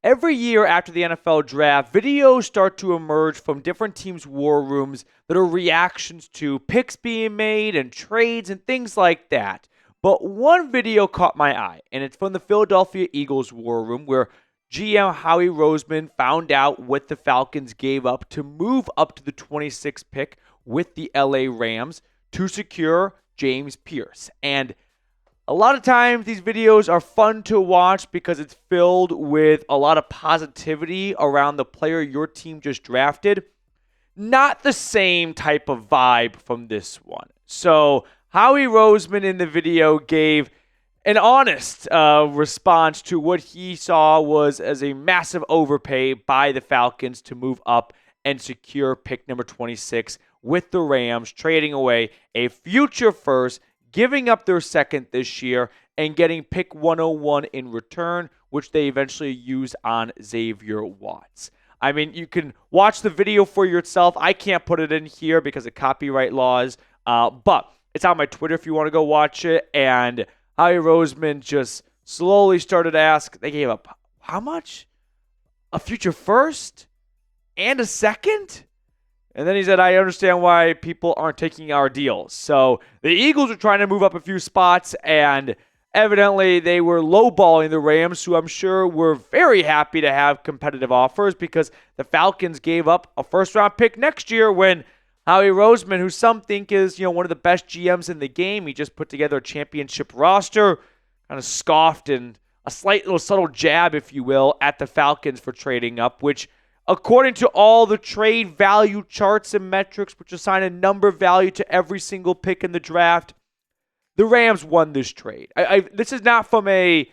every year after the NFL draft, videos start to emerge from different teams' war rooms that are reactions to picks being made and trades and things like that. But one video caught my eye, and it's from the Philadelphia Eagles war room where GM Howie Roseman found out what the Falcons gave up to move up to the 26th pick with the LA Rams to secure James Pearce. And a lot of times these videos are fun to watch because it's filled with a lot of positivity around the player your team just drafted. Not the same type of vibe from this one. So Howie Roseman in the video gave an honest response to what he saw was as a massive overpay by the Falcons to move up and secure pick number 26 with the Rams, trading away a future first, giving up their second this year, and getting pick 101 in return, which they eventually use on Xavier Watts. I mean, you can watch the video for yourself. I can't put it in here because of copyright laws, but it's on my Twitter if you want to go watch it. And Howie Roseman just slowly started to ask, they gave up how much? A future first and a second? And then he said, I understand why people aren't taking our deals. So the Eagles are trying to move up a few spots, and evidently they were lowballing the Rams, who I'm sure were very happy to have competitive offers because the Falcons gave up a first-round pick next year when Howie Roseman, who some think is one of the best GMs in the game, he just put together a championship roster, kind of scoffed and a slight little subtle jab, if you will, at the Falcons for trading up, which according to all the trade value charts and metrics, which assign a number value to every single pick in the draft, the Rams won this trade. This is not from a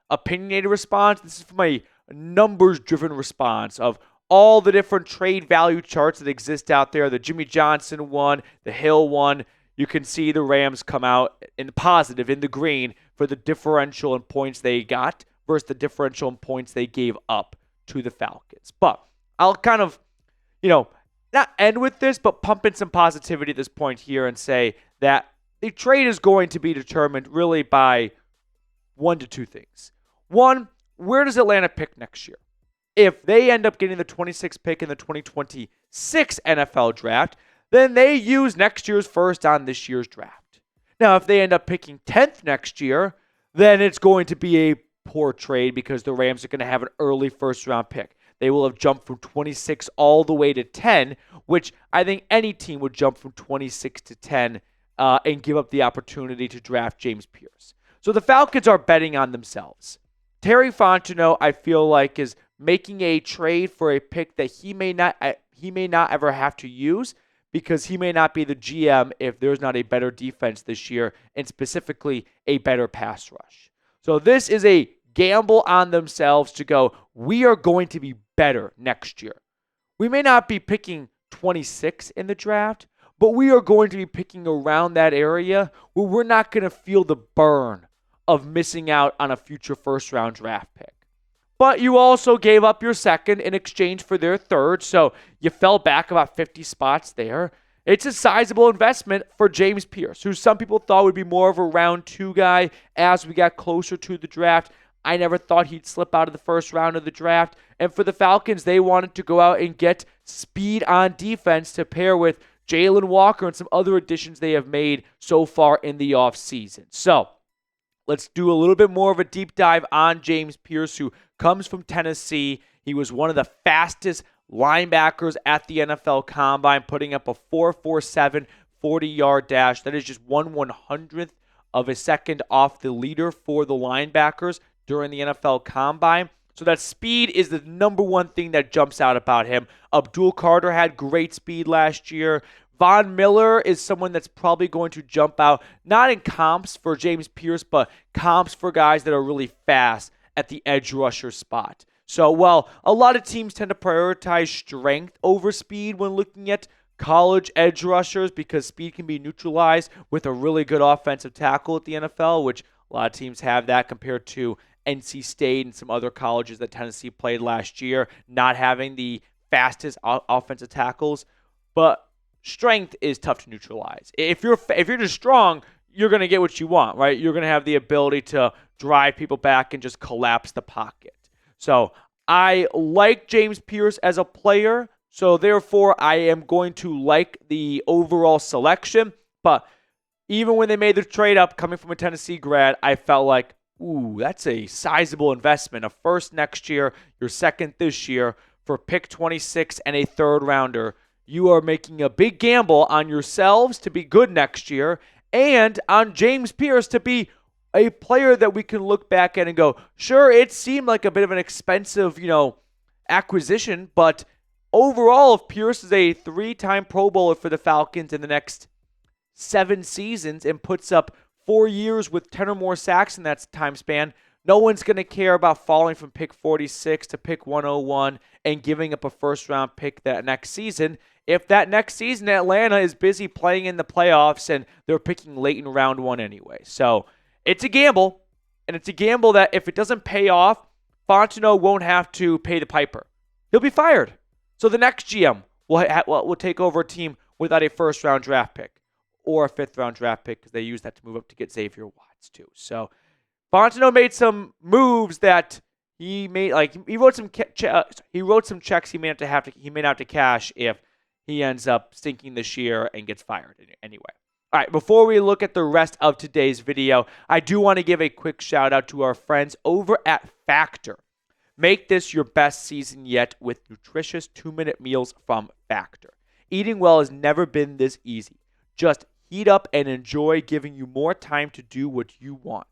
opinionated response. This is from a numbers-driven response of all the different trade value charts that exist out there. The Jimmy Johnson one, the Hill one. You can see the Rams come out in the positive, in the green, for the differential in points they got versus the differential in points they gave up to the Falcons. But I'll kind of, not end with this, but pump in some positivity at this point here and say that the trade is going to be determined really by one to two things. One, where does Atlanta pick next year? If they end up getting the 26th pick in the 2026 NFL draft, then they use next year's first on this year's draft. Now, if they end up picking 10th next year, then it's going to be a poor trade because the Rams are going to have an early first-round pick. They will have jumped from 26 all the way to 10, which I think any team would jump from 26 to 10 and give up the opportunity to draft James Pearce. So the Falcons are betting on themselves. Terry Fontenot, I feel like, is making a trade for a pick that he may not ever have to use because he may not be the GM if there's not a better defense this year and specifically a better pass rush. So this is a gamble on themselves to go, we are going to be better next year. We may not be picking 26 in the draft, but we are going to be picking around that area where we're not going to feel the burn of missing out on a future first-round draft pick. But you also gave up your second in exchange for their third, so you fell back about 50 spots there. It's a sizable investment for James Pearce, who some people thought would be more of a round two guy as we got closer to the draft. I never thought he'd slip out of the first round of the draft. And for the Falcons, they wanted to go out and get speed on defense to pair with Jalon Walker and some other additions they have made so far in the offseason. So let's do a little bit more of a deep dive on James Pearce, who comes from Tennessee. He was one of the fastest linebackers at the NFL Combine, putting up a 4.47 40-yard dash. That is just 1/100th of a second off the leader for the linebackers during the NFL Combine. So that speed is the number one thing that jumps out about him. Abdul Carter had great speed last year. Von Miller is someone that's probably going to jump out, not in comps for James Pearce, but comps for guys that are really fast at the edge rusher spot. So while a lot of teams tend to prioritize strength over speed when looking at college edge rushers because speed can be neutralized with a really good offensive tackle at the NFL, which a lot of teams have that compared to NC State and some other colleges that Tennessee played last year, not having the fastest offensive tackles. But strength is tough to neutralize. If you're just strong, you're going to get what you want, right? You're going to have the ability to drive people back and just collapse the pocket. So I like James Pearce as a player. So therefore, I am going to like the overall selection. But even when they made the trade up coming from a Tennessee grad, I felt like, ooh, that's a sizable investment. A first next year, your second this year for pick 26 and a third rounder. You are making a big gamble on yourselves to be good next year and on James Pearce to be a player that we can look back at and go, sure, it seemed like a bit of an expensive, acquisition, but overall, if Pearce is a 3-time Pro Bowler for the Falcons in the next 7 seasons and puts up 4 years with 10 or more sacks in that time span, no one's going to care about falling from pick 46 to pick 101 and giving up a first-round pick that next season. If that next season Atlanta is busy playing in the playoffs and they're picking late in round 1 anyway. So it's a gamble, and it's a gamble that if it doesn't pay off, Fontenot won't have to pay the piper. He'll be fired. So the next GM will take over a team without a first-round draft pick or a fifth-round draft pick because they use that to move up to get Xavier Watts too. So Fontenot made some moves that he made. Like he wrote some checks he may not have to cash if he ends up stinking this year and gets fired anyway. All right, before we look at the rest of today's video, I do want to give a quick shout out to our friends over at Factor. Make this your best season yet with nutritious 2-minute meals from Factor. Eating well has never been this easy. Just heat up and enjoy, giving you more time to do what you want.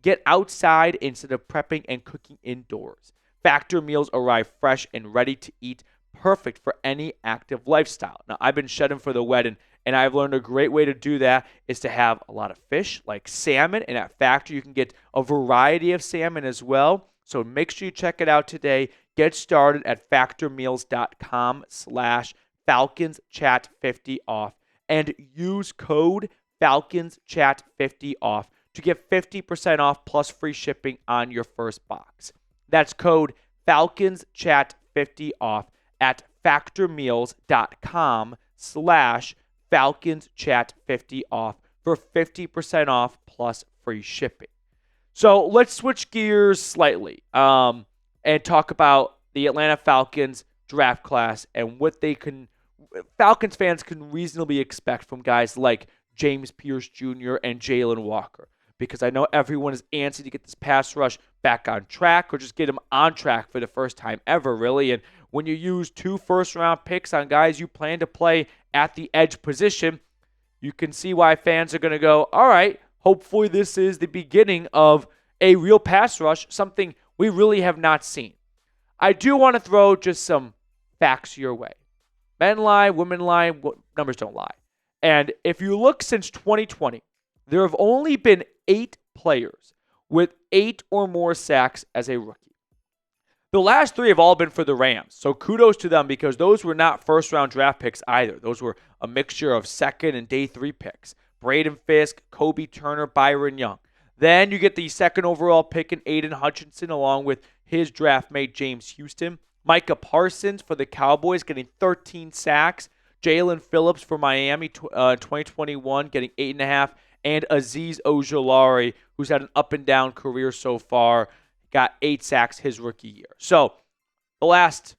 Get outside instead of prepping and cooking indoors. Factor meals arrive fresh and ready to eat, perfect for any active lifestyle. Now, I've been shedding for the wedding, and I've learned a great way to do that is to have a lot of fish, like salmon, and at Factor you can get a variety of salmon as well. So make sure you check it out today. Get started at factormeals.com/FalconsChat50off and use code FalconsChat50off to get 50% off plus free shipping on your first box. That's code FalconsChat50off at factormeals.com/FalconsChat50off for 50% off plus free shipping. So let's switch gears slightly and talk about the Atlanta Falcons draft class and what Falcons fans can reasonably expect from guys like James Pearce Jr. and Jalon Walker. Because I know everyone is antsy to get this pass rush back on track or just get them on track for the first time ever, really. And when you use 2 first-round picks on guys you plan to play at the edge position, you can see why fans are going to go, all right, hopefully this is the beginning of a real pass rush, something we really have not seen. I do want to throw just some facts your way. Men lie, women lie, numbers don't lie. And if you look since 2020, there have only been 8 players with 8 or more sacks as a rookie. The last 3 have all been for the Rams, so kudos to them because those were not first-round draft picks either. Those were a mixture of second and day 3 picks. Braden Fiske, Kobie Turner, Byron Young. Then you get the second overall pick in Aidan Hutchinson along with his draft mate James Houston. Micah Parsons for the Cowboys getting 13 sacks. Jalen Phillips for Miami 2021 getting 8.5. And Azeez Ojulari, who's had an up-and-down career so far, got 8 sacks his rookie year. So the last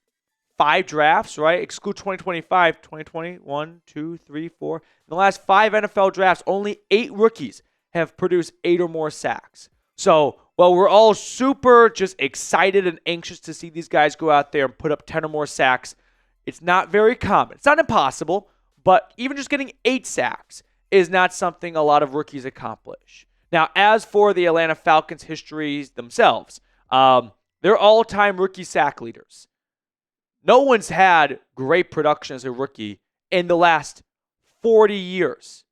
5 drafts, right? Exclude 2025, 2020, 1, 2, 3, 4. In the last 5 NFL drafts, only 8 rookies have produced 8 or more sacks. So while we're all super just excited and anxious to see these guys go out there and put up 10 or more sacks, it's not very common. It's not impossible, but even just getting 8 sacks is not something a lot of rookies accomplish. Now, as for the Atlanta Falcons' histories themselves, they're all-time rookie sack leaders. No one's had great production as a rookie in the last 40 years.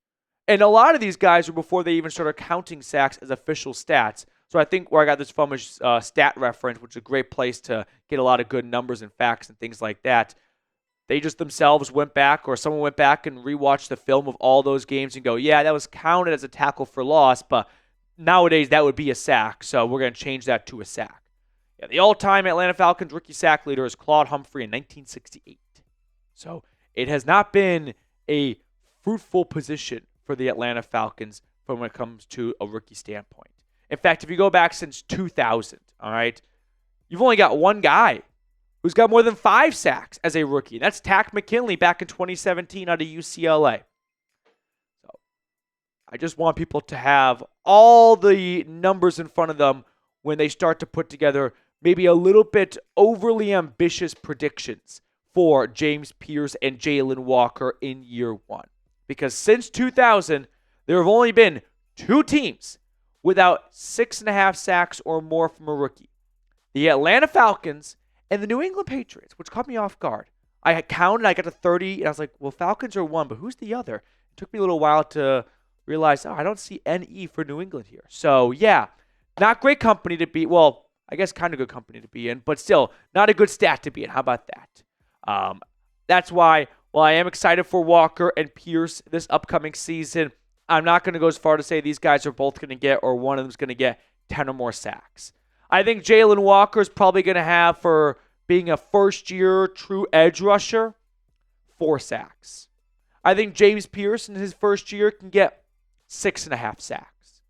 And a lot of these guys were before they even started counting sacks as official stats. So I think where I got this from is Stat Reference, which is a great place to get a lot of good numbers and facts and things like that. They just themselves went back, or someone went back and rewatched the film of all those games and go, yeah, that was counted as a tackle for loss, but nowadays that would be a sack, so we're going to change that to a sack. Yeah, the all-time Atlanta Falcons rookie sack leader is Claude Humphrey in 1968. So it has not been a fruitful position for the Atlanta Falcons when it comes to a rookie standpoint. In fact, if you go back since 2000, all right, You've only got one guy who's got more than 5 sacks as a rookie. That's Tack McKinley back in 2017 out of UCLA. So I just want people to have all the numbers in front of them when they start to put together maybe a little bit overly ambitious predictions for James Pearce and Jalon Walker in year one. Because since 2000, there have only been 2 teams without 6.5 sacks or more from a rookie. The Atlanta Falcons and the New England Patriots, which caught me off guard. I counted, I got to 30, and I was like, well, Falcons are 1, but who's the other? It took me a little while to realize, I don't see NE for New England here. So, yeah, not great company to be, well, I guess kind of good company to be in, but still, not a good stat to be in. How about that? That's why, while I am excited for Walker and Pearce this upcoming season, I'm not going to go as far to say these guys are both going to get, or one of them is going to get 10 or more sacks. I think Jalon Walker is probably going to have, for being a first-year true edge rusher, 4 sacks. I think James Pearce in his first year can get 6.5 sacks.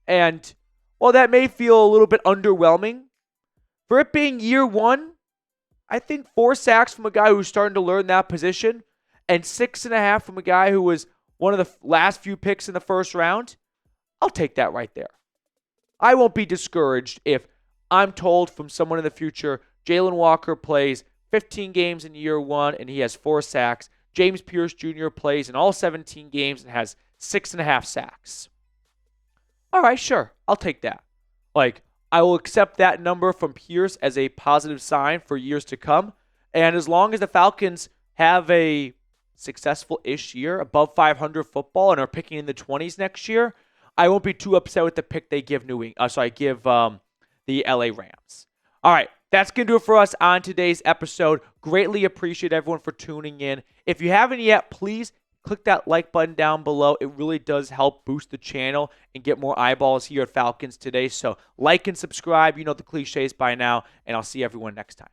And while that may feel a little bit underwhelming, for it being year one, I think 4 sacks from a guy who's starting to learn that position and 6.5 from a guy who was one of the last few picks in the first round, I'll take that right there. I won't be discouraged if I'm told from someone in the future, Jalon Walker plays 15 games in year one and he has 4 sacks. James Pearce Jr. plays in all 17 games and has 6.5 sacks. All right, sure, I'll take that. I will accept that number from Pearce as a positive sign for years to come. And as long as the Falcons have a successful-ish year, above 500 football, and are picking in the 20s next year, I won't be too upset with the pick they give the LA Rams. All right, that's going to do it for us on today's episode. Greatly appreciate everyone for tuning in. If you haven't yet, please click that like button down below. It really does help boost the channel and get more eyeballs here at Falcons Today. So like and subscribe. You know the cliches by now, and I'll see everyone next time.